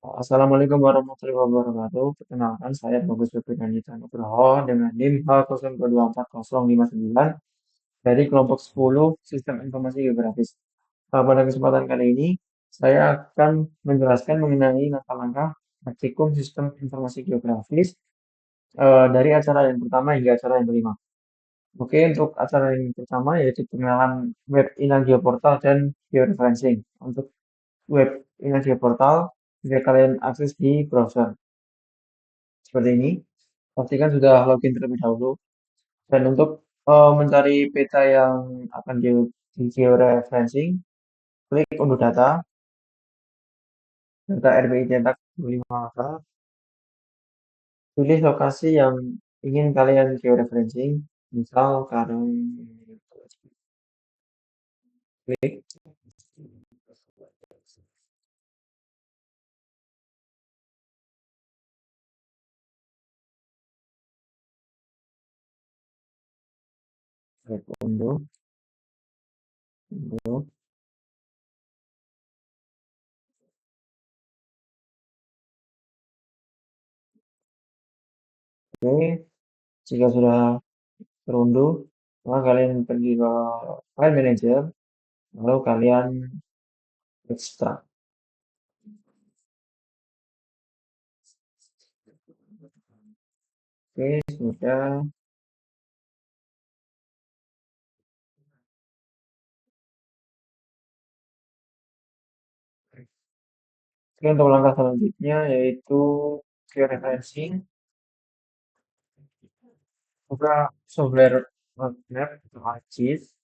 Assalamualaikum warahmatullahi wabarakatuh. Perkenalkan, saya Bagus Fikriandita Nugroho dengan NIM H022405 dari kelompok 10 Sistem Informasi Geografis. Pada kesempatan kali ini, saya akan menjelaskan mengenai langkah-langkah praktikum Sistem Informasi Geografis dari acara yang pertama hingga acara yang kelima. Oke, untuk acara yang pertama yaitu pengenalan web Inagio Portal dan georeferencing. Untuk web Inagio Portal bisa kalian akses di browser seperti ini. Pastikan sudah login terlebih dahulu. Dan untuk mencari peta yang akan di georeferencing, klik unduh data, data RBI cetak 25 angka, pilih lokasi yang ingin kalian georeferencing, misal karang klik unduh, unduh. Oke, jika sudah terunduh, maka kalian pergi ke file manager, lalu kalian ekstrak. Oke, sudah. Oke, untuk langkah selanjutnya yaitu georeferencing. Buka software map atau ArcGIS.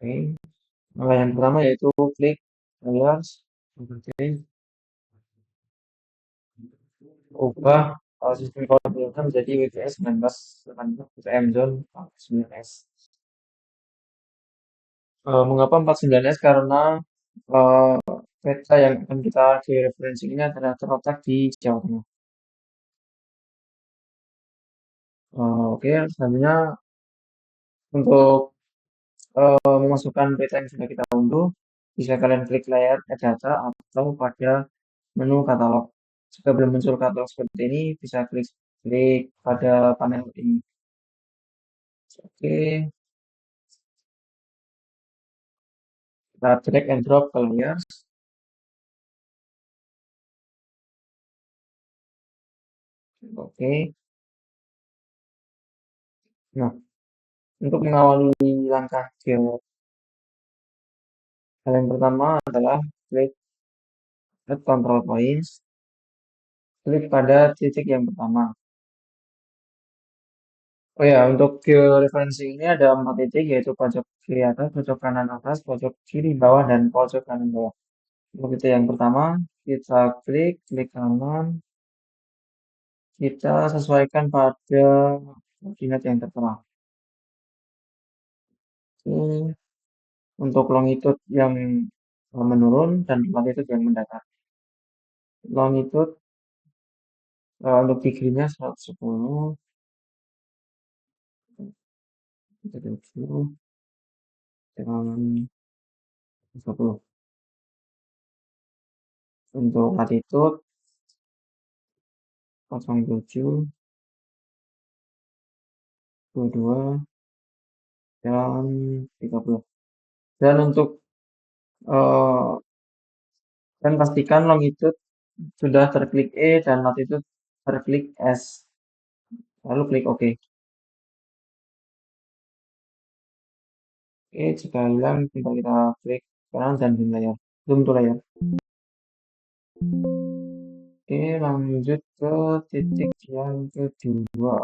Oke, langkah yang pertama yaitu klik layers, seperti ubah sistem koordinatnya menjadi WPS 19 UTM Zone 49S. Mengapa 49S? Karena eh, peta yang akan kita di referensi ini adalah terletak di Jawa Tengah. Oke, selanjutnya untuk memasukkan peta yang sudah kita unduh, bisa kalian klik layar data atau pada menu katalog. Jika belum muncul katalog seperti ini, bisa klik klik pada panel ini. Oke, kita drag and drop ke layers. Oke, nah untuk mengawali langkah hal yang pertama adalah klik add control points, klik pada titik yang pertama. Oh ya, untuk georeferencing ini ada 4 titik, yaitu pojok kiri atas, pojok kanan atas, pojok kiri bawah, dan pojok kanan bawah. Untuk titik yang pertama, kita klik kanan, kita sesuaikan pada koordinat yang tertera. Oke. Untuk longitude yang menurun dan latitude yang mendatar. Longitude untuk degree-nya 110, 37, dan 40. Untuk latitude 07, 22, dan 30. Dan untuk eh, dan pastikan longitude sudah terklik E dan latitude terklik S. Lalu klik OK. Oke, jika hilang, tinggal kita klik kanan dan zoom layar. Zoom to layar. Oke, lanjut ke titik yang kedua.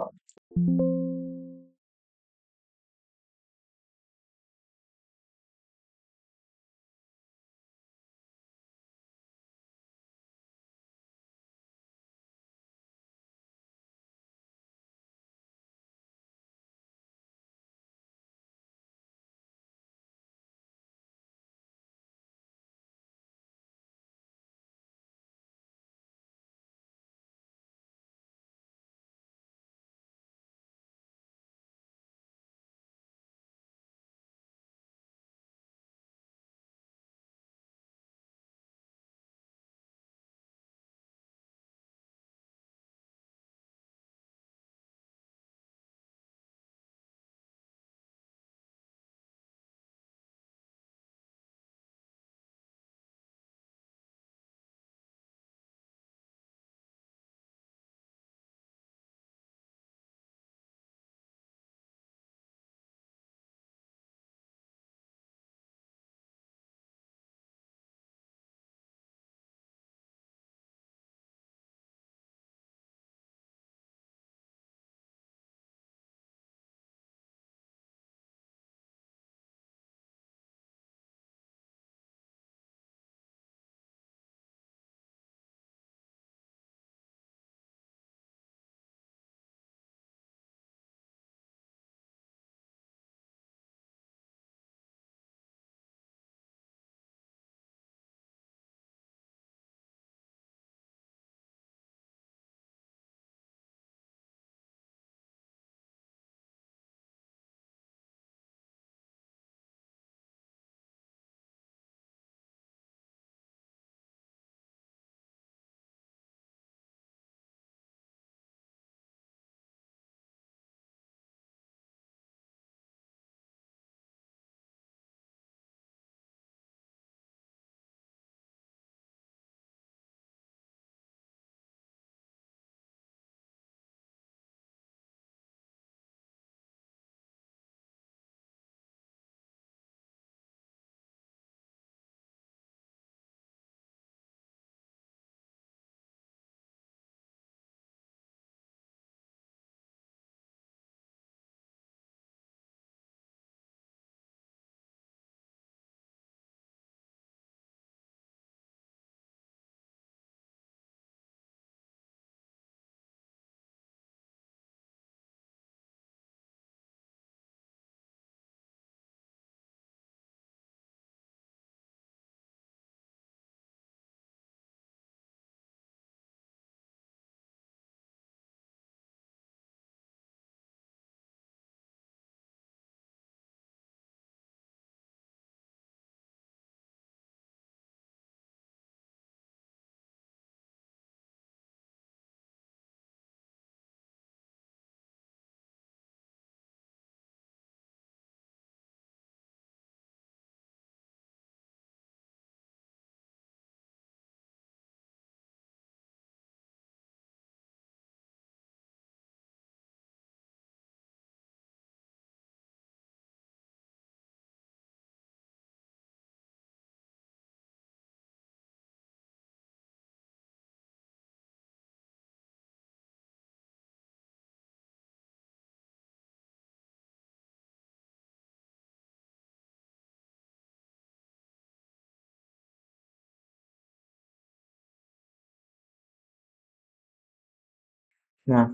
Nah,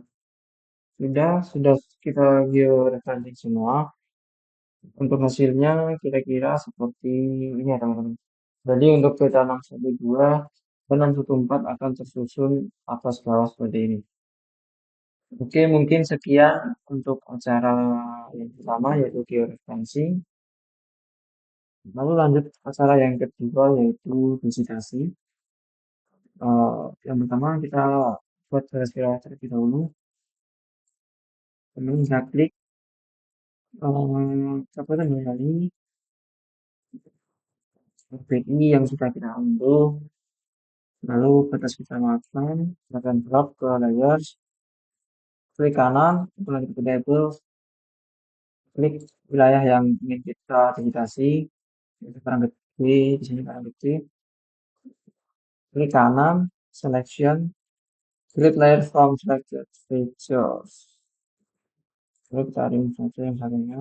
sudah kita georeferencing semua. Untuk hasilnya kira-kira seperti ini ya teman-teman. Jadi untuk peta 612 dan 614 akan tersusun atas bawah seperti ini. Oke, mungkin sekian untuk acara yang pertama yaitu georeferencing. Lalu lanjut acara yang kedua yaitu visitasi. Yang pertama kita buat garis terlebih dahulu. Kemudian kita klik apa namanya ini API yang sudah kita unduh. Lalu batas kecamatan, akan drag ke layers, klik kanan, lanjut ke table, klik wilayah yang ingin kita digitasi, itu barang gede, di sini barang gede, klik kanan, selection, create layer from selected features. Lalu kita remove saja yang satunya.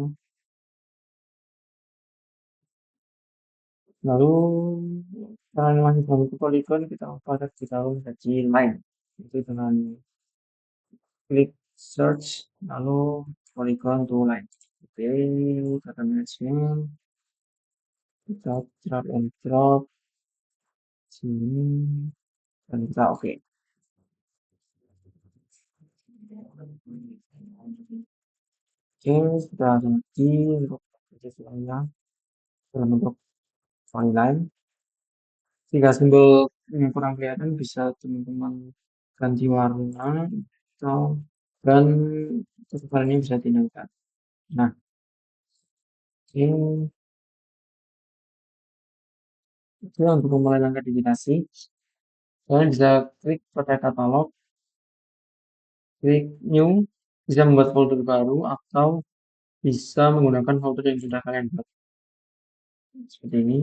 Lalu karena masih belum ke polygon, kita pada di dalam gaji line. Itu dengan klik search, lalu polygon to line. Oke, kata management, kita drag and drop sini dan kita oke. Oke, sudah jadi untuk visualnya dalam bentuk polyline. Jika simbol yang kurang kelihatan bisa teman-teman ganti warna atau dan kesebarannya bisa dinaikkan. Nah, ini itu untuk memulai langkah digitasi. Kalian bisa klik pada katalog, klik new, bisa membuat folder baru atau bisa menggunakan folder yang sudah kalian buat. Seperti ini,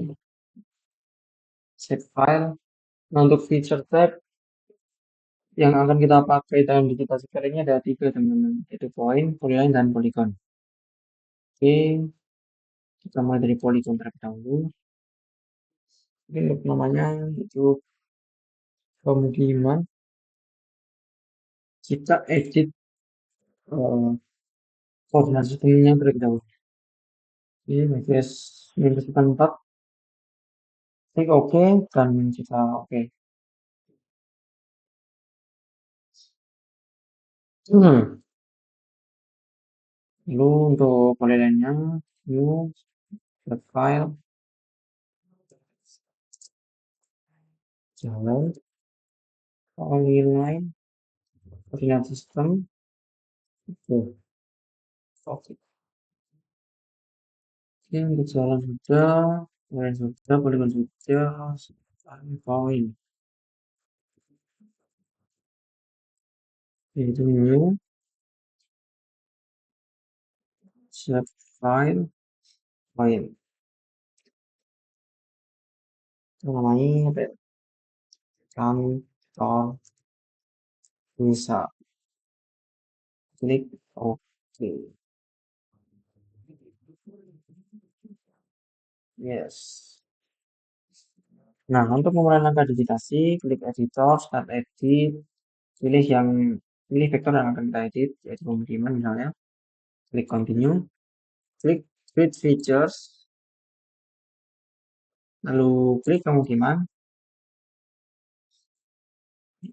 save file. Nah, untuk feature tab yang akan kita pakai dalam digitasi kali ini ada tiga teman-teman, yaitu point, polyline, dan polygon. Oke, kita mulai dari polygon terlebih dahulu. Ini untuk namanya itu pemukiman. Kita edit koordinat sistemnya terlebih dahulu. Oke, guys, minus 4, klik OK, dan kita OK. Lalu untuk polyline-nya, new, set file, jalan, polyline, koordinat sistem, oke. Oke, untuk jalan sudah, polyline sudah, polygon sudah, point, yaitu new, set file, point. Namanya apa ya? Kantor bisa klik OK. Yes. Nah, untuk memulai langkah digitasi, klik editor, start edit, pilih yang pilih vektor yang akan kita edit, yaitu pemukiman misalnya. Klik continue, klik create features, lalu klik pemukiman.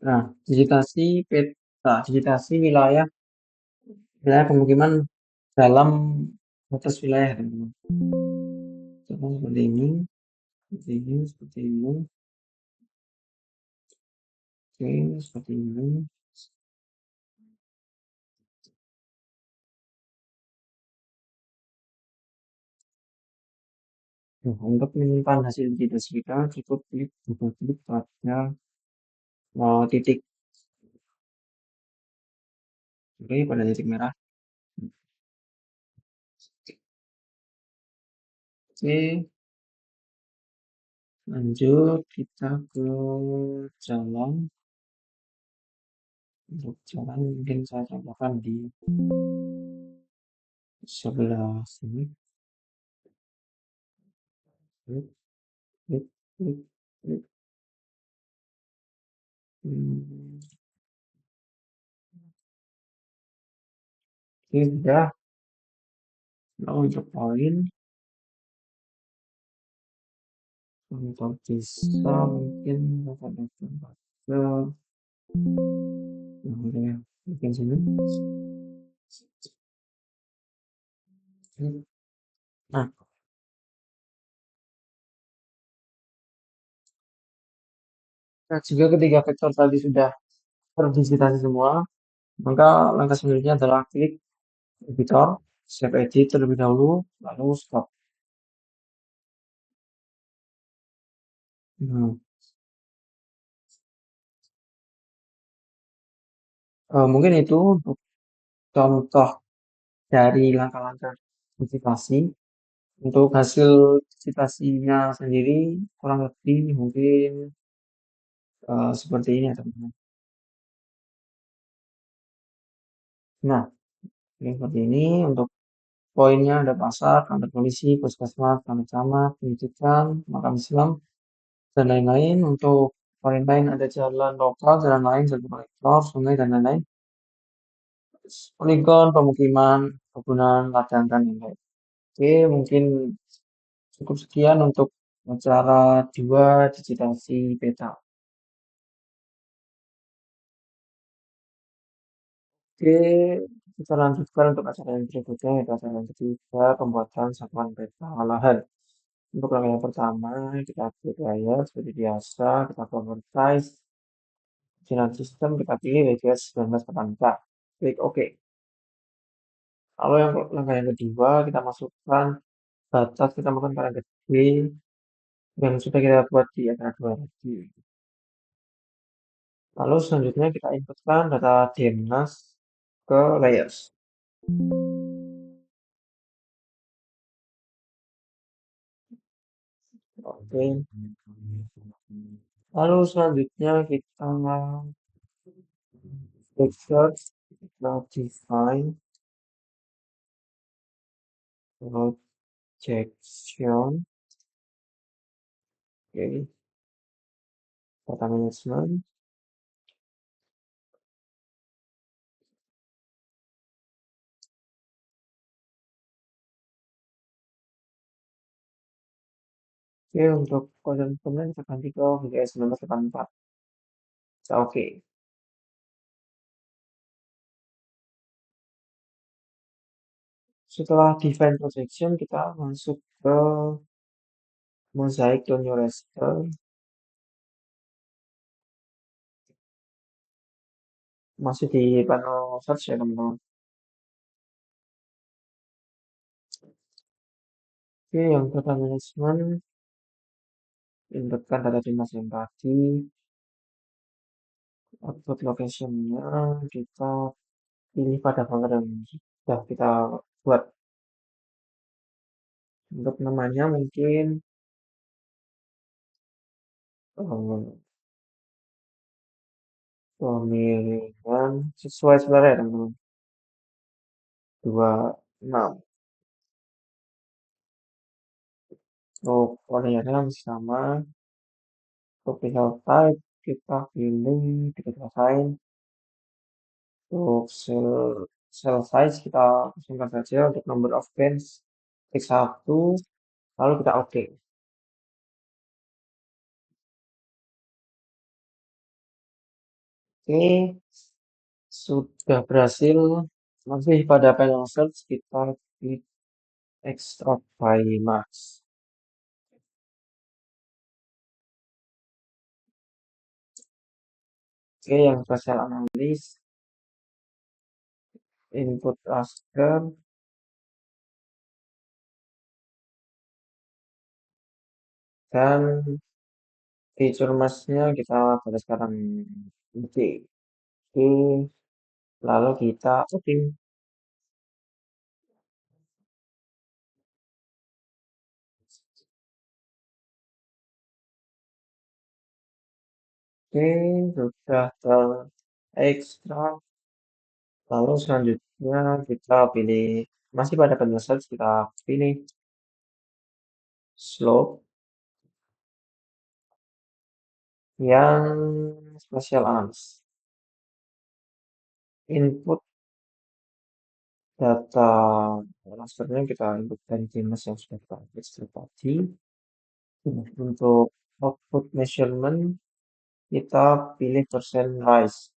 Nah, digitasi peta, digitasi wilayah wilayah pemukiman dalam batas wilayah, teman-teman. Contoh seperti ini, seperti ini, seperti ini. Oke, seperti ini. Nah, untuk menyimpan hasil digitasi kita, cukup klik double klik pada titik, oke, pada titik merah. Oke, lanjut kita ke jalan. Untuk jalan mungkin saya contohkan di sebelah sini. Klik, klik, klik, klik. Hmm, Oke, sudah. Lalu untuk poin, untuk bisa mungkin dapat dapat ke ya, mungkin sini. Nah, jika ketiga vektor tadi sudah terdigitasi semua, maka langkah selanjutnya adalah klik editor, save edit terlebih dahulu, lalu stop. Nah, mungkin itu untuk contoh dari langkah-langkah digitasi. Untuk hasil digitasinya sendiri kurang lebih mungkin seperti ini ya teman-teman. Nah, ini seperti ini untuk poinnya ada pasar, kantor polisi, puskesmas, kantor camat, pendidikan, makam Islam, dan lain-lain. Untuk poin lain ada jalan lokal, jalan lain, jalan kolektor, sungai, dan lain-lain. Poligon, pemukiman, kebunan, ladang, dan lain-lain. Oke, mungkin cukup sekian untuk acara 2 digitasi peta. Oke, kita lanjutkan untuk acara yang berikutnya, yaitu acara yang ketiga, pembuatan satuan peta lahan. Untuk langkah yang pertama, kita klik layer seperti biasa, kita convertize, final system, kita pilih radius 1984. Klik OK. Lalu yang langkah yang kedua, kita masukkan batas, kita masukkan paling gede yang sudah kita buat di acara 2 tadi. Lalu selanjutnya kita inputkan data DMNAS ke layers. Oke. Lalu selanjutnya kita klik search, kita define projection, oke, data management. Oke, untuk kode dokumen kita ganti ke VGS 1984. Kita oke. Setelah define projection, kita masuk ke mosaic to new raster. Masih di panel search ya teman-teman. Oke, yang data management, inputkan data dinas yang tadi, output location-nya kita pilih pada folder yang sudah kita buat. Untuk namanya mungkin eh, pemilihan sesuai selera ya teman-teman. 26. Untuk koordinatnya masih sama. Untuk pixel type kita pilih kita rasain. Untuk cell size kita kosongkan saja. Untuk number of bands klik 1. Lalu kita oke. Oke, sudah berhasil. Masih pada panel search kita klik extract by max. Oke, yang spesial analis, input raster, dan feature mask-nya kita pada sekarang oke. Oke, lalu kita oke. Oke, sudah terekstrak. Lalu selanjutnya kita pilih, masih pada panel search, kita pilih slope yang spesial analis. Input Data rasternya kita input dari jenis yang sudah kita ekstrak tadi. Untuk output measurement, kita pilih persen rise.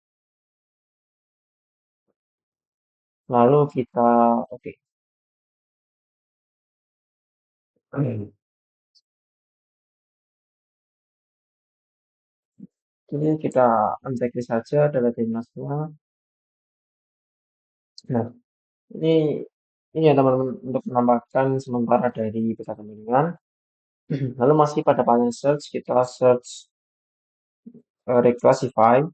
Lalu kita, oke, ini kita unchecklist saja data dinasnya. Nah, ini ini ya teman-teman untuk menambahkan sementara dari peta kemiringan. Lalu masih pada panel search, kita search reclassify.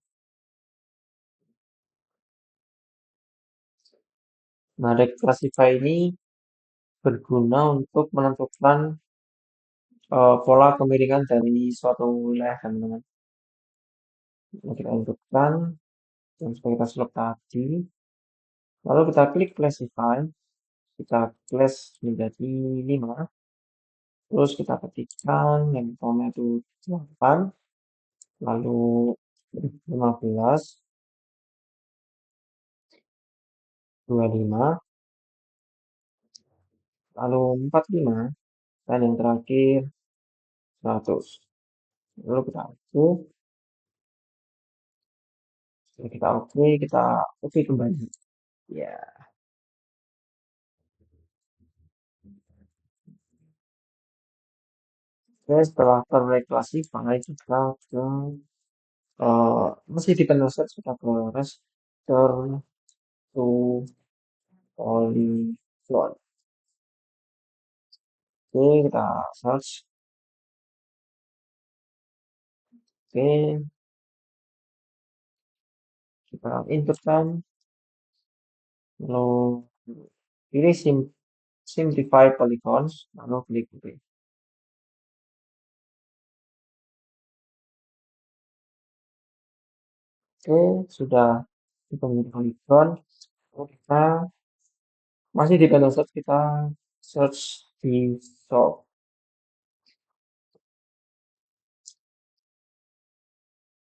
Nah, reclassify ini berguna untuk menentukan pola kemiringan dari suatu wilayah, teman-teman. Nah, kita hidupkan yang sudah kita select tadi. Lalu kita klik classify, kita class menjadi 5. Terus kita ketikkan yang pertama itu 8, lalu 15, 25, lalu 45, dan yang terakhir 100. Lalu kita oke, kita oke kembali. Ya, oke, setelah terreclassify kita ke masih di panel search kita ke return to polyglot. Oke, kita search. Oke, kita inputkan. Lalu pilih simplify polygons. Lalu klik OK. Oke, sudah kita memilih polygon. Lalu kita masih di panel search kita search di shop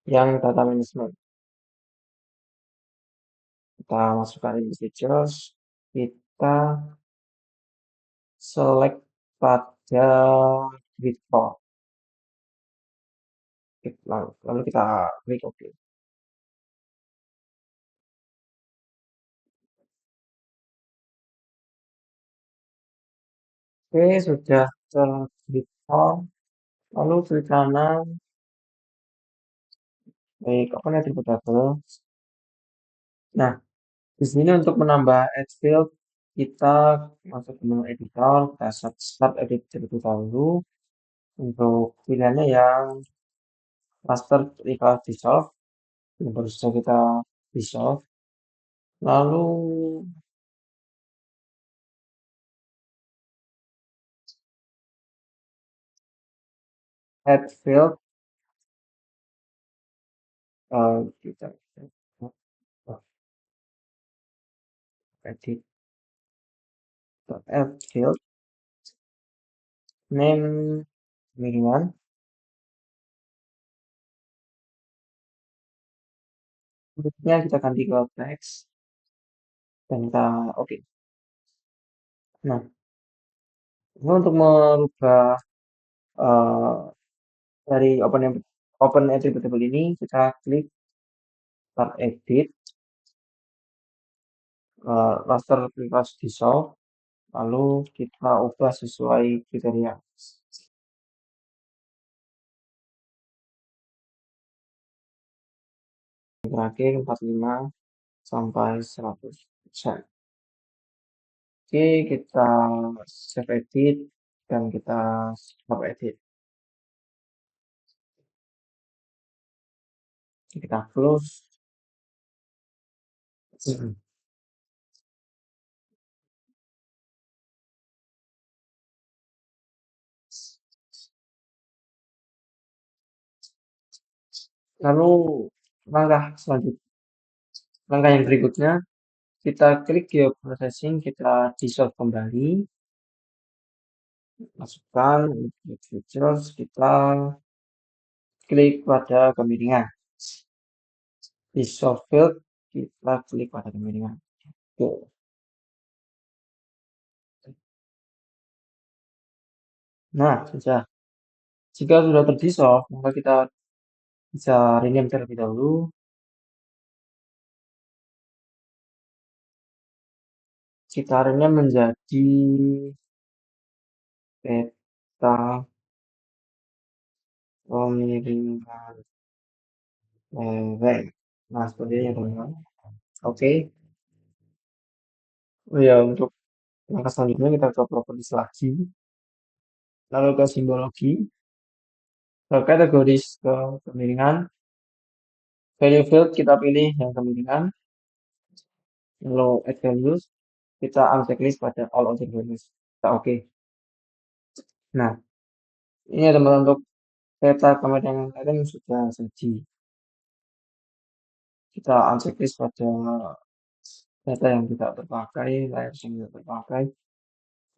yang data management. Kita masukkan ini features, kita select pada report. Lalu kita klik OK. Oke, sudah ter-report. Lalu klik kanan, baik, open attribute table. Nah, di sini untuk menambah add field, kita masuk ke menu editor, kita start edit terlebih dahulu. Untuk pilihannya yang raster reclass dissolve, yang baru saja kita dissolve. Lalu add field, kita edit add field, name kemiringan, berikutnya kita ganti ke text, dan kita oke. Nah, ini untuk merubah eh, dari open attributable ini kita klik start edit, raster request dissolve, lalu kita ubah sesuai kriteria. Terakhir 45 sampai 100%. Oke, kita save edit dan kita stop edit. Kita close. Lalu langkah yang berikutnya, kita klik geoprocessing, kita dissolve kembali, masukkan features, kita klik pada kemiringan. Dissolve field, kita klik pada kemiringan. Oke. Nah, sudah. Jika sudah terdesolve, maka kita bisa rename terlebih dahulu. Kita rename menjadi peta pemiringan lereng. Nah, seperti ini ya teman-teman. Oke. Oh ya, untuk langkah selanjutnya kita ke properties lagi. Lalu ke simbologi. Ke kategoris ke kemiringan. Value field kita pilih yang kemiringan. Lalu add values. Kita unchecklist pada all other values. Kita oke. Nah, ini ya teman-teman untuk peta kemiringan lereng sudah jadi. Kita unchecklist pada data yang tidak terpakai, layers yang tidak terpakai.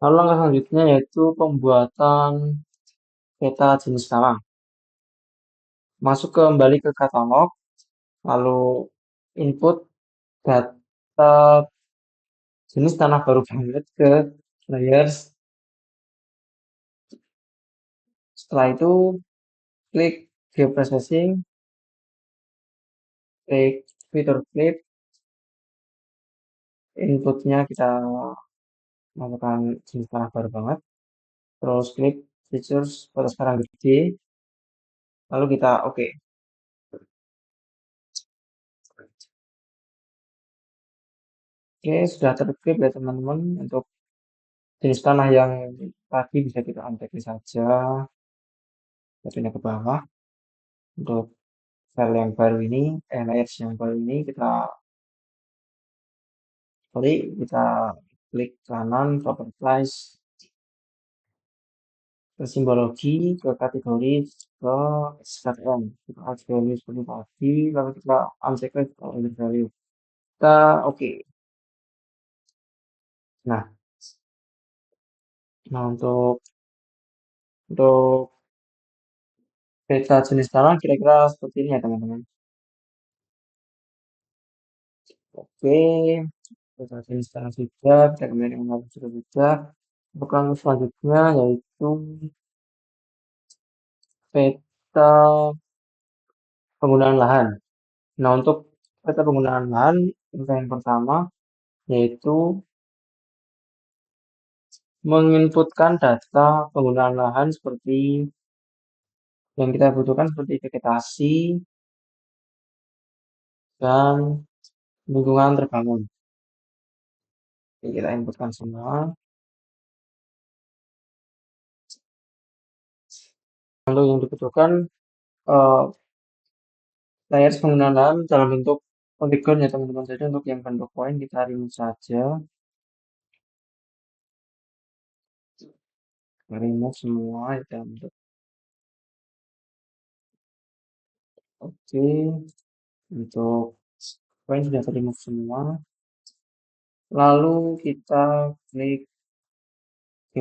Lalu langkah selanjutnya yaitu pembuatan peta jenis tanah. Masuk kembali ke katalog, lalu input data jenis tanah baru banget ke layers. Setelah itu klik geoprocessing, klik fitur flip, inputnya kita masukkan jenis tanah baru banget. Terus klik features pada sekarang gede, lalu kita oke. Oke, sudah terklip ya teman-teman. Untuk jenis tanah yang tadi bisa kita uncheck saja, satunya ke bawah. Untuk file yang baru ini, layers yang baru ini kita klik, kita klik kanan, properties, ke simbologi, ke kategori, ke SKM. Kita add value seperti tadi, lalu kita uncheck kalau value. Kita oke. Nah, nah untuk peta jenis tanah kira-kira seperti ini ya teman-teman. Oke, peta jenis tanah sudah, kita kemudian mengambil sudah. Untuk langkah selanjutnya yaitu peta penggunaan lahan. Nah, untuk peta penggunaan lahan, yang pertama yaitu menginputkan data penggunaan lahan seperti yang kita butuhkan seperti vegetasi dan lingkungan terbangun. Jadi kita inputkan semua. Lalu yang dibutuhkan eh, layers penggunaan lahan dalam bentuk polygon ya teman-teman. Jadi untuk yang bentuk poin kita remove saja. Remove semua ya dalam bentuk. Oke, untuk poin sudah remove semua. Lalu kita klik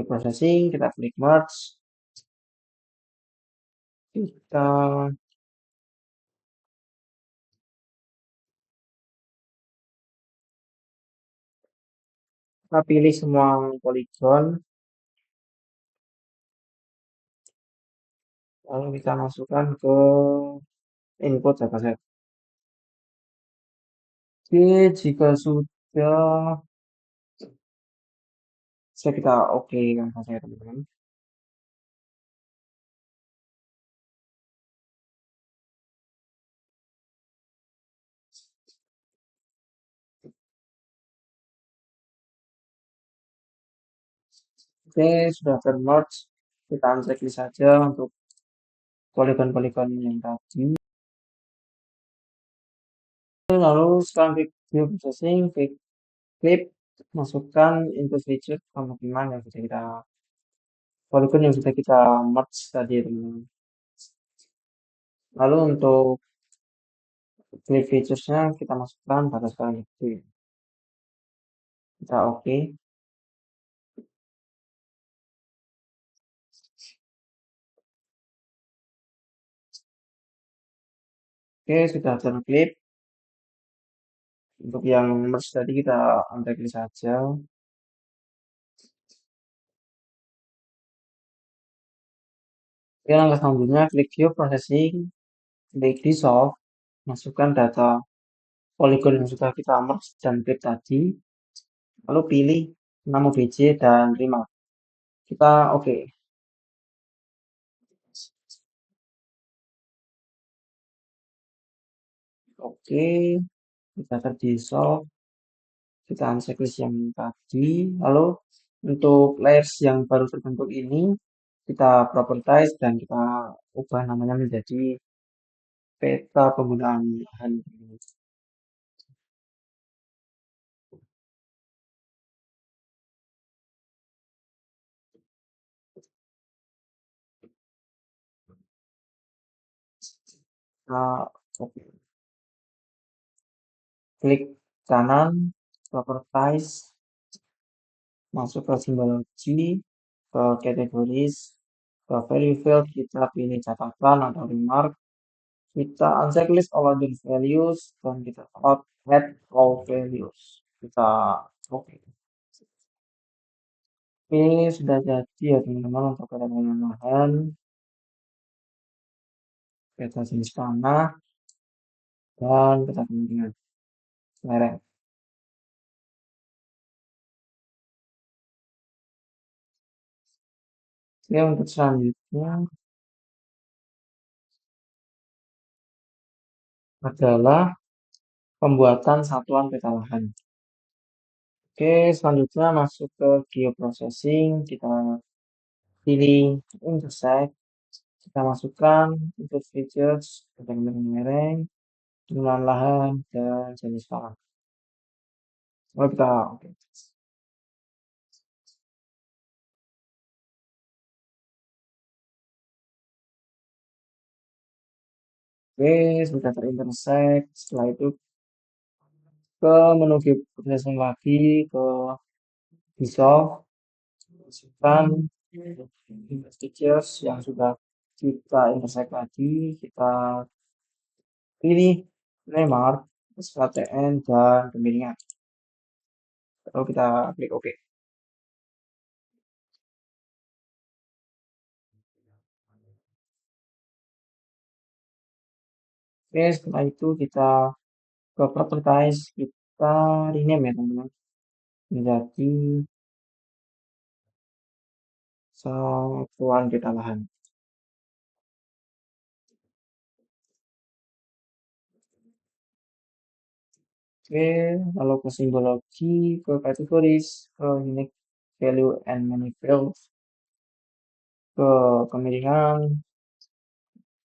processing, kita klik merge, kita pilih semua polygon, lalu kita masukkan ke input dataset. Oke, jika sudah, bisa kita oke kan saja teman-teman. Oke, sudah termerge. Kita uncheck saja untuk poligon-poligon yang tadi. Lalu sekarang klik view processing, klik clip, masukkan input feature pemukiman yang sudah kita poligon yang sudah kita merge tadi teman-teman. Lalu untuk clip featuresnya kita masukkan pada sekarang itu. Kita oke. Oke, sudah terklip. Untuk yang merge tadi kita uncheck saja. Oke, langkah selanjutnya klik view processing, klik dissolve, masukkan data polygon yang sudah kita merge dan klik tadi, lalu pilih nama OBJ dan remark. Kita oke. Oke, kita terdissolve, kita uncheck list yang tadi, lalu untuk layers yang baru terbentuk ini kita propertize dan kita ubah namanya menjadi peta penggunaan lahan. Nah, oke. Klik kanan, propertize, masuk ke simbology, ke categories, ke value field, kita pilih catatan atau remark, kita uncheck list all other values, dan kita add all values. Kita oke. Ini sudah jadi ya teman-teman untuk penanaman lahan, peta jenis tanah, dan peta kemungkinan lereng. Oke, untuk selanjutnya adalah pembuatan satuan peta lahan. Oke, selanjutnya masuk ke geoprocessing, kita pilih intersect, kita masukkan input features, keterangan lereng, jumlah lahan, dan jenis tanah. Lalu kita oke. Oke, sudah terintersect. Setelah itu ke menu geoprocessing lagi, ke dissolve, masukkan input features yang sudah kita intersect tadi, kita pilih remark, SKTN, dan kemiringan. Lalu kita klik OK. Oke, setelah itu kita ke properties, kita rename ya teman-teman, menjadi satuan peta lahan. Oke, lalu ke simbologi, ke categories, ke unique value and manifold, ke kemiringan,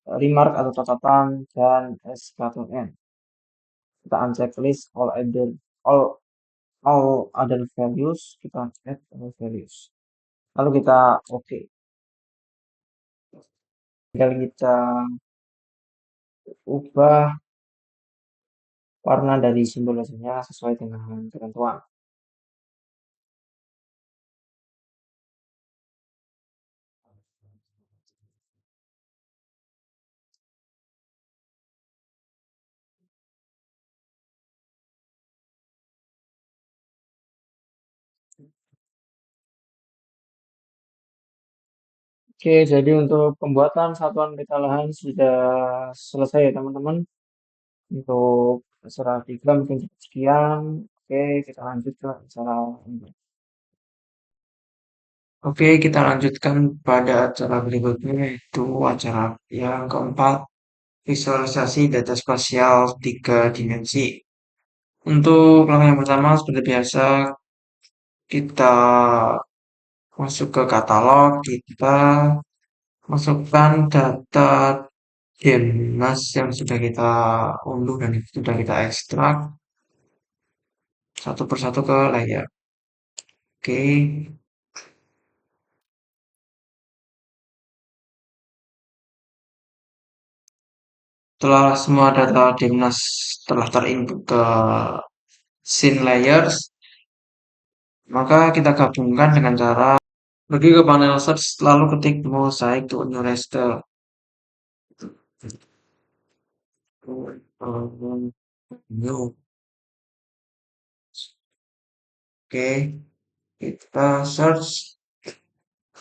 remark atau catatan, dan SKTN. Kita uncheck list all other values, kita add all values. Lalu kita oke. Tinggal kita ubah warna dari simbolasinya sesuai dengan ketentuan. Oke, jadi untuk pembuatan satuan peta lahan sudah selesai ya teman-teman. Untuk acara 3 mungkin cukup sekian. Oke, kita lanjut ke acara ini. Oke, kita lanjutkan pada acara berikutnya yaitu acara yang keempat, visualisasi data spasial 3 dimensi. Untuk langkah yang pertama, seperti biasa, kita masuk ke katalog, kita masukkan data Genmas yang sudah kita unduh dan sudah kita ekstrak satu persatu ke layer. Oke, setelah semua data Demnas telah terinput ke scene layers, maka kita gabungkan dengan cara pergi ke panel search lalu ketik mosaic to new raster. New. Oke, kita search.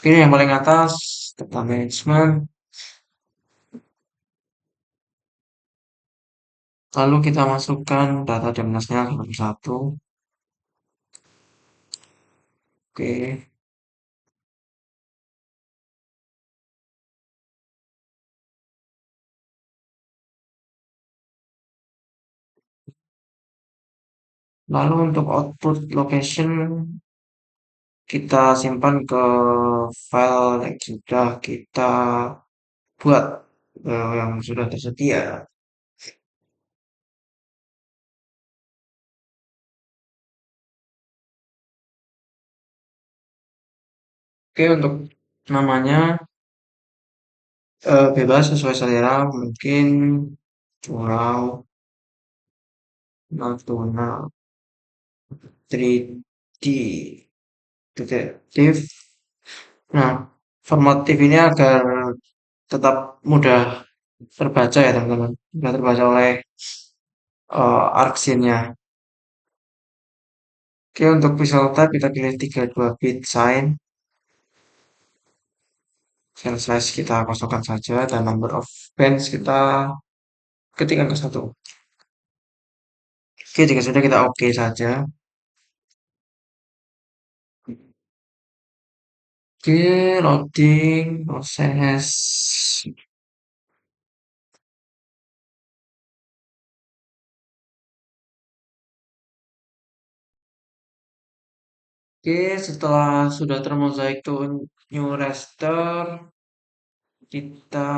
Ini yang paling atas data management. Lalu kita masukkan data Damnasnya ke nomor satu. Oke. Lalu untuk output location kita simpan ke file yang sudah kita buat yang sudah tersedia. Oke, untuk namanya bebas sesuai selera, mungkin Pulau Natuna 3D detektif. Nah, formatif ini agar tetap mudah terbaca ya teman-teman, mudah terbaca oleh argsinnya. Oke, untuk visual type kita pilih 32 bit sign, cell size kita kosongkan saja, dan number of bands kita ketikkan ke satu. Oke, jika sudah kita oke saja. Oke, loading, proses. Oke, setelah sudah termozaik to new raster, kita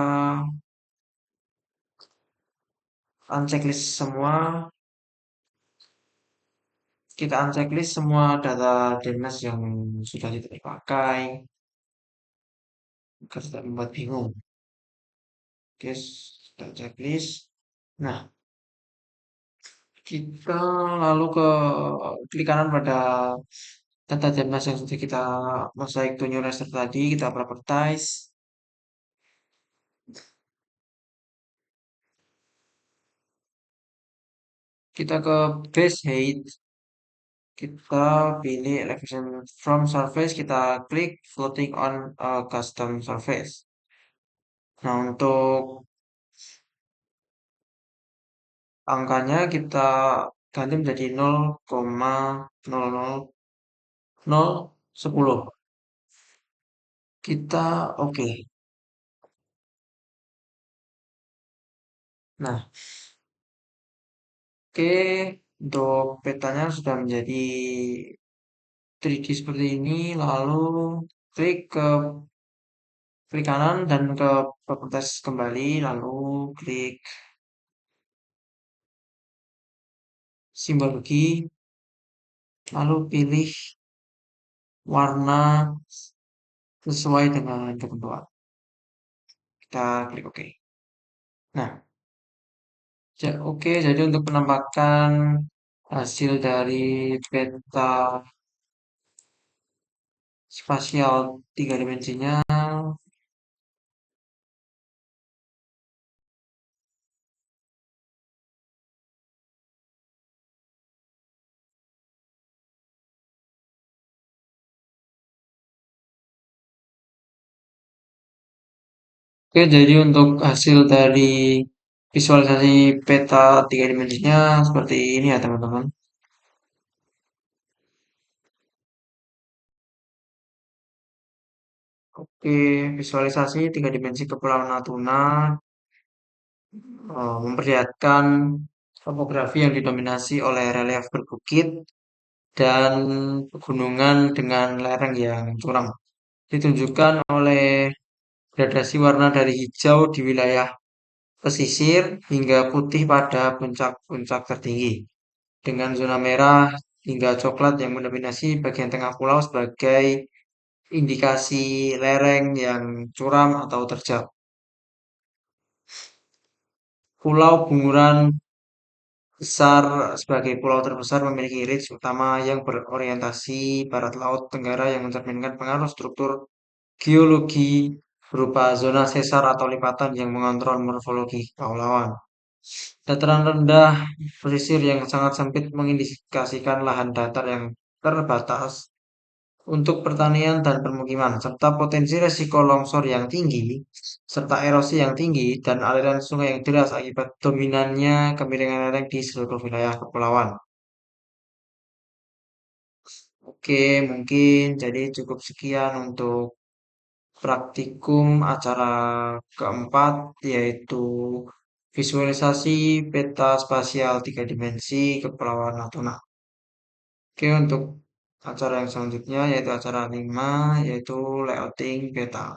unchecklist semua. Kita unchecklist semua data DNS yang sudah tidak dipakai, agar tidak membuat bingung. Oke, sudah checklist. Nah, kita lalu ke klik kanan pada data DNS yang sudah kita mozaik to new raster tadi, kita properties. Kita ke base height, kita pilih elevation from surface, kita klik floating on a custom surface. Nah, untuk angkanya kita ganti menjadi 0,00010. Kita oke. Nah, oke, untuk petanya sudah menjadi 3D seperti ini. Lalu klik ke klik kanan dan ke properties kembali. Lalu klik simbologi. Lalu pilih warna sesuai dengan ketentuan. Kita klik OK. Nah, oke, jadi untuk penampakan hasil dari peta spasial tiga dimensinya, oke, jadi untuk hasil dari visualisasi peta tiga dimensinya seperti ini ya teman-teman. Oke, visualisasi tiga dimensi Kepulauan Natuna memperlihatkan topografi yang didominasi oleh relief berbukit dan pegunungan dengan lereng yang curam. Ditunjukkan oleh gradasi warna dari hijau di wilayah pesisir hingga putih pada puncak-puncak tertinggi, dengan zona merah hingga coklat yang mendominasi bagian tengah pulau sebagai indikasi lereng yang curam atau terjal. Pulau Bunguran besar sebagai pulau terbesar memiliki ridge utama yang berorientasi barat laut tenggara yang mencerminkan pengaruh struktur geologi berupa zona sesar atau lipatan yang mengontrol morfologi kepulauan. Dataran rendah pesisir yang sangat sempit mengindikasikan lahan datar yang terbatas untuk pertanian dan permukiman, serta potensi resiko longsor yang tinggi, serta erosi yang tinggi, dan aliran sungai yang deras akibat dominannya kemiringan lereng di seluruh wilayah kepulauan. Oke, mungkin jadi cukup sekian untuk praktikum acara keempat, yaitu visualisasi peta spasial tiga dimensi Kepulauan Natuna. Oke, untuk acara yang selanjutnya yaitu acara 5, yaitu layouting peta.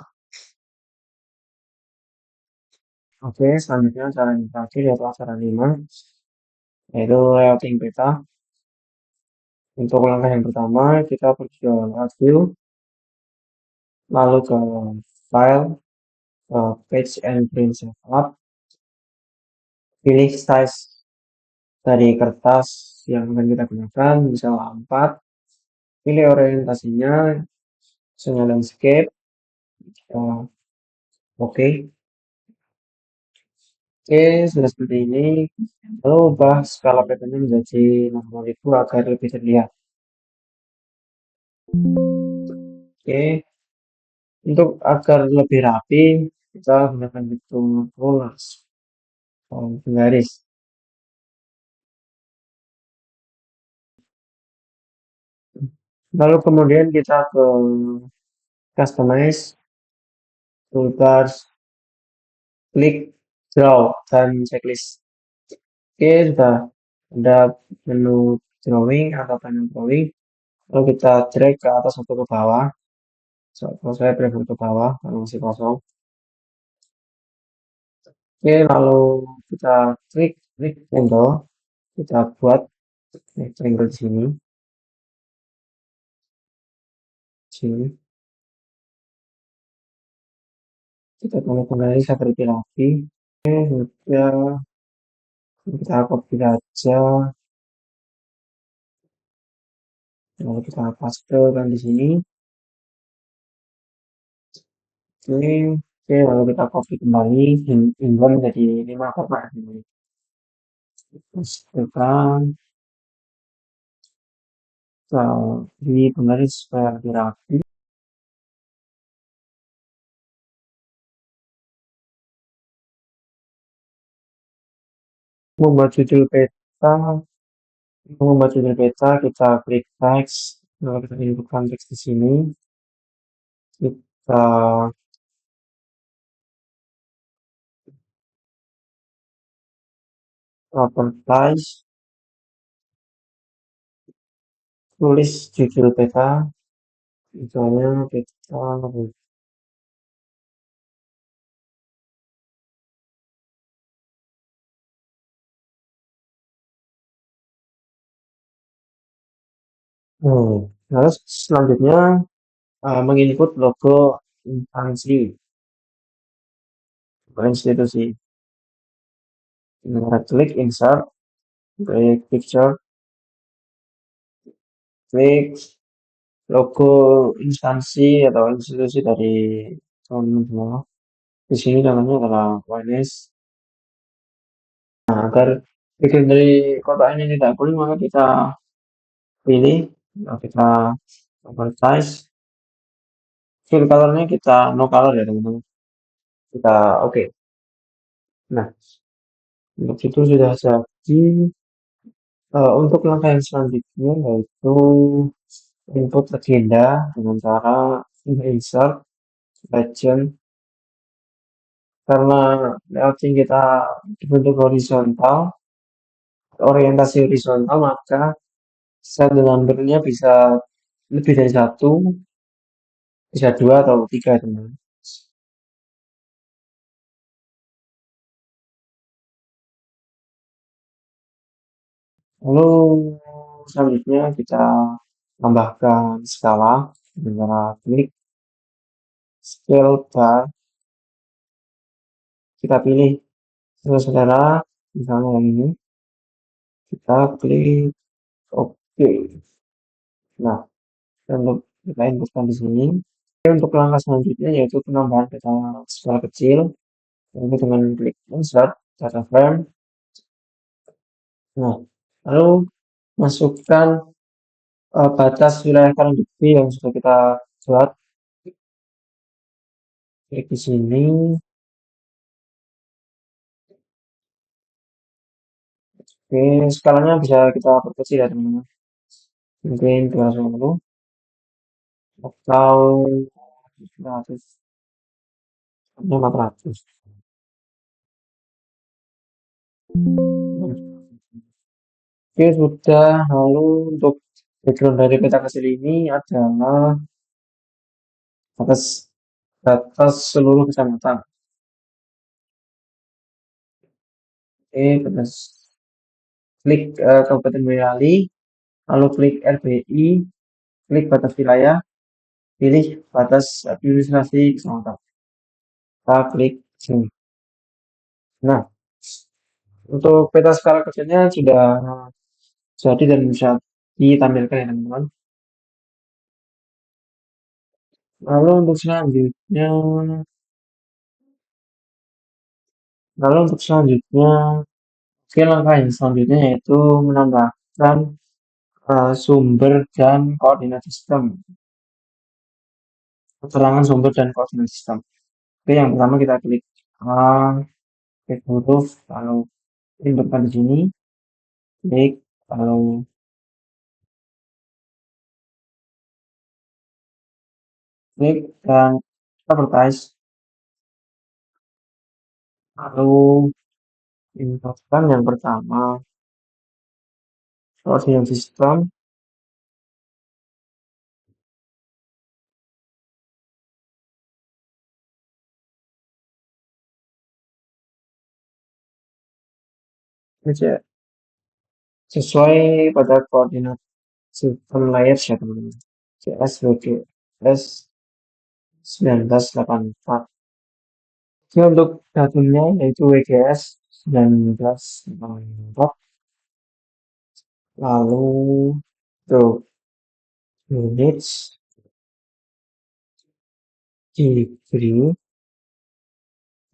Oke, selanjutnya acara yang terakhir yaitu acara 5, yaitu layouting peta. Untuk langkah yang pertama, kita pergi ke layout view, lalu ke file, page and print setup, pilih size dari kertas yang akan kita gunakan, misal A4, pilih orientasinya, misalnya landscape, oke. Oke, sudah seperti ini. Lalu ubah skala petanya menjadi 60.000 agar lebih terlihat. Oke, untuk agar lebih rapi, kita gunakan hitung rulers, penggaris. Lalu kemudian kita ke customize, toolbars, klik draw dan checklist. Oke, sudah ada menu drawing atau panel drawing. Lalu kita drag ke atas atau ke bawah. Kalau saya prefer ke bawah kalau masih kosong. Oke, lalu kita klik rectangle, kita buat rectangle di sini, sini. Kita kembali seperti rapi. Oke, sudah kita copy aja, lalu kita pastekan di sini. Oke, lalu kita copy kembali, hingga menjadi 5 kotak ini. Pastekan, ini kembali supaya lebih rapi. Membuat judul peta, kita klik teks, lalu kita inputkan teks di sini. Kita properties, tulis judul peta, misalnya peta. Lalu selanjutnya menginput logo instansi institusi. Kita klik insert, klik picture, klik logo instansi atau institusi dari teman-teman semua. Di sini namanya adalah ONS. Nah, agar bagian dari kotak ini tidak kuning, maka kita pilih, kita oversize, fill colornya kita no color ya teman-teman. Kita oke. Nah, untuk itu sudah jadi. Untuk langkah yang selanjutnya yaitu input agenda dengan cara insert legend, karena layouting kita dibentuk horizontal, orientasi horizontal, maka cell number-nya bisa lebih dari satu, bisa dua atau tiga teman. Lalu selanjutnya kita tambahkan skala dengan cara klik scale bar, kita pilih saudara, misalnya yang ini, kita klik oke. Nah, untuk kita inputkan di sini. Untuk langkah selanjutnya yaitu penambahan peta skala kecil, yaitu dengan klik insert data frame. Nah, lalu masukkan batas wilayah paling depan yang sudah kita buat, klik di sini. Oke, skalanya bisa kita perkecil ya teman-teman. Mungkin 250 atau 100, 400. Oke, sudah. Lalu untuk background dari peta kecil ini adalah batas batas seluruh kecamatan. Oke, batas klik Kabupaten Boyolali, lalu klik RBI, klik batas wilayah, pilih batas administrasi kecamatan. Kita klik sini. Nah, untuk peta skala kecilnya sudah jadi dan bisa ditampilkan ya teman-teman. Lalu untuk selanjutnya, lalu untuk selanjutnya, oke langkah yang selanjutnya yaitu menambahkan sumber dan koordinat sistem. Keterangan sumber dan koordinat sistem. Oke, yang pertama kita klik A, klik huruf, lalu inputkan di sini, klik, lalu klik dan advertise, lalu inputkan yang pertama, koordinat sistem, sesuai pada koordinat sistem layers ya teman-teman. CSWGS 1984. Ini untuk datumnya yaitu WGS 1984. Lalu untuk units diberi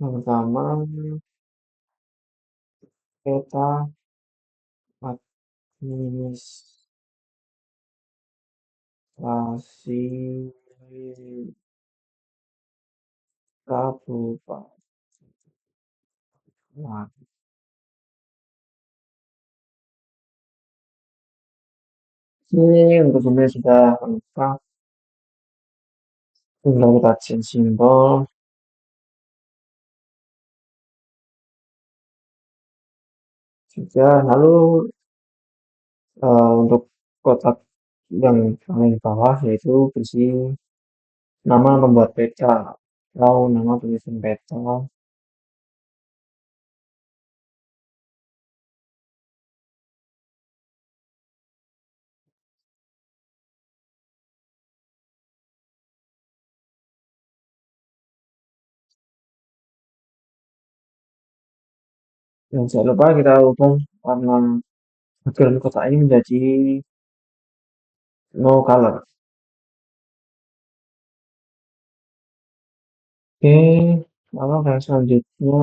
yang pertama peta administrasi kabupaten. Nah, ini untuk sebenarnya sudah lengkap. Tinggal kita change simbol juga. Lalu untuk kotak yang paling bawah yaitu berisi nama pembuat peta atau nama penyusun peta. Dan jangan lupa kita ubah warna background kotak ini menjadi no color. Oke, lalu yang selanjutnya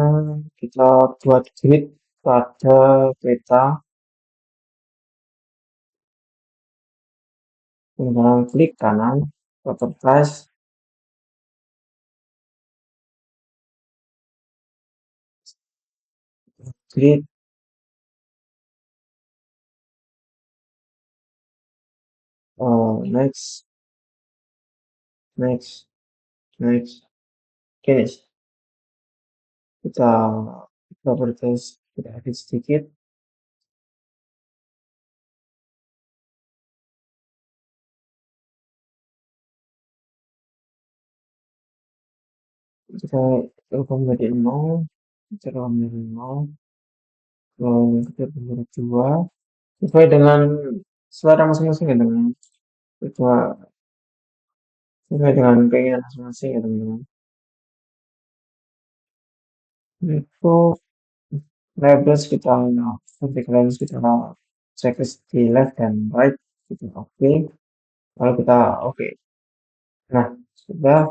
kita buat grid pada peta dengan klik kanan, properties, grid, next, next, next, finish. Kita properties kita edit sedikit. Kita ubah menjadi 0, kita ubah menjadi 0, kita menjadi 2, sesuai dengan selera masing-masing ya teman-teman. Sesuai dengan keinginan masing-masing ya teman-teman. Untuk labels kita vertical labels kita cek di left dan right kita oke. Lalu kita oke. Nah, sudah.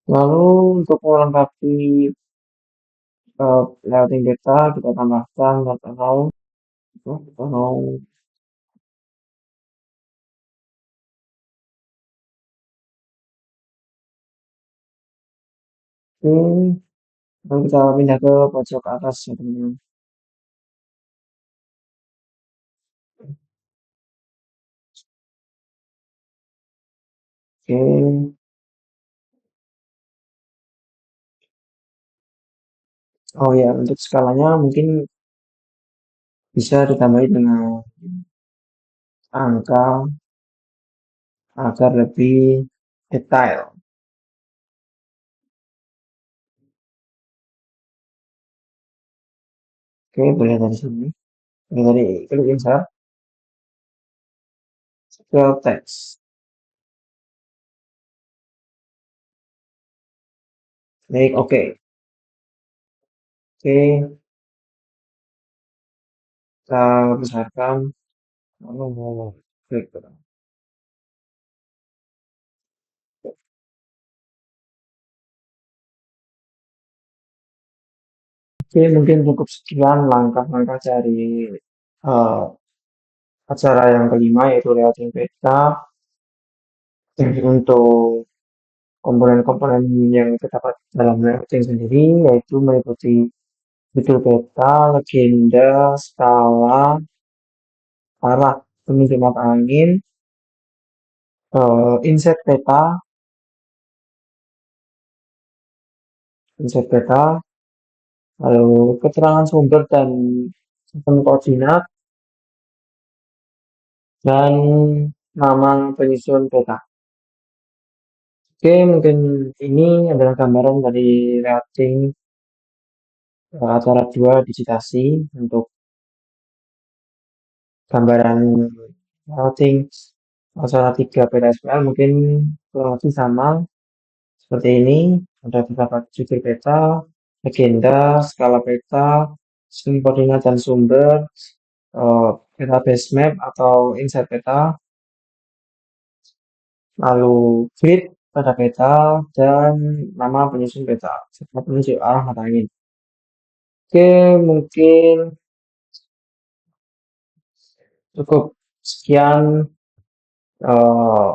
Lalu untuk melengkapi layouting data kita tambahkan data row Oh, oke. Lalu kita pindah ke pojok atas ya teman-teman. Oke. Oh ya, untuk skalanya mungkin bisa ditambahin dengan angka agar lebih detail. Oke, boleh dari sini. Boleh dari klik insert ke teks. Klik oke. Oke, kita besarkan. Lalu mau klik. Oke, mungkin cukup sekian langkah-langkah dari eh, acara yang kelima yaitu layouting peta. Jadi untuk komponen-komponen yang terdapat dalam layouting sendiri yaitu meliputi judul peta, legenda, skala, arah penunjuk mata angin, inset peta, lalu keterangan sumber dan sistem koordinat, dan nama penyusun peta. Oke, mungkin ini adalah gambaran dari routing acara 2 digitasi untuk gambaran routing acara 3 PSPL mungkin kurang lebih sama seperti ini. Ada beberapa judul peta, legenda, skala peta, sistem koordinat dan sumber, peta base map atau insert peta, lalu grid pada peta, dan nama penyusun peta serta penunjuk arah mata angin. Oke, mungkin cukup sekian eh,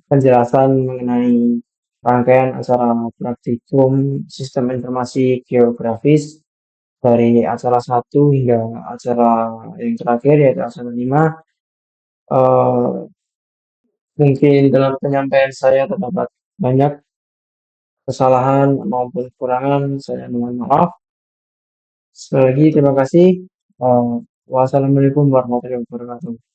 penjelasan mengenai rangkaian acara praktikum sistem informasi geografis dari acara satu hingga acara yang terakhir yaitu acara 5. Eh, Mungkin dalam penyampaian saya terdapat banyak kesalahan maupun kekurangan. Saya mohon maaf. Sekali lagi terima kasih. Wassalamualaikum warahmatullahi wabarakatuh.